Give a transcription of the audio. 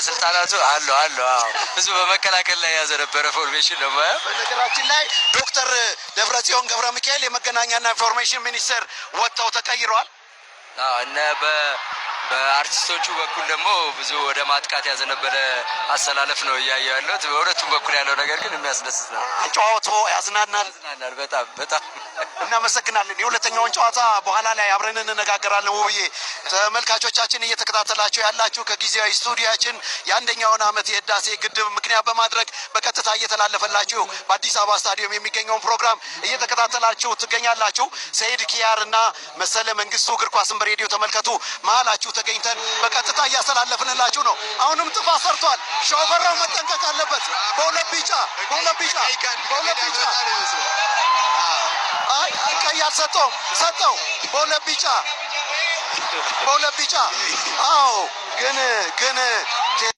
ባለስልጣናቱ አሉ ብዙ በመከላከል ላይ ያዘ ነበረ ፎርሜሽን ነው ማለት። በነገራችን ላይ ዶክተር ደብረጽዮን ገብረ ሚካኤል የመገናኛና ኢንፎርሜሽን ሚኒስተር ወጥተው ተቀይረዋል። እነ በአርቲስቶቹ በኩል ደግሞ ብዙ ወደ ማጥቃት ያዘነበለ አሰላለፍ ነው እያየሁ ያለሁት። በሁለቱም በኩል ያለው ነገር ግን የሚያስደስት ነው። ጨዋታ ያዝናናል በጣም እናመሰግናለን። የሁለተኛውን ጨዋታ በኋላ ላይ አብረን እንነጋገራለን። ውብዬ ተመልካቾቻችን እየተከታተላችሁ ያላችሁ ከጊዜያዊ ስቱዲያችን የአንደኛውን ዓመት የህዳሴ ግድብ ምክንያት በማድረግ በቀጥታ እየተላለፈላችሁ በአዲስ አበባ ስታዲየም የሚገኘውን ፕሮግራም እየተከታተላችሁ ትገኛላችሁ። ሰይድ ኪያር እና መሰለ መንግስቱ እግር ኳስን በሬዲዮ ተመልከቱ መሀላችሁ ተገኝተን በቀጥታ እያስተላለፍንላችሁ ነው። አሁንም ጥፋት ሰርቷል። ሾፈራው መጠንቀቅ አለበት። በሁለት ቢጫ ቀይ አልሰጠውም፣ ሰጠው። በሁለት ቢጫ አዎ። ግን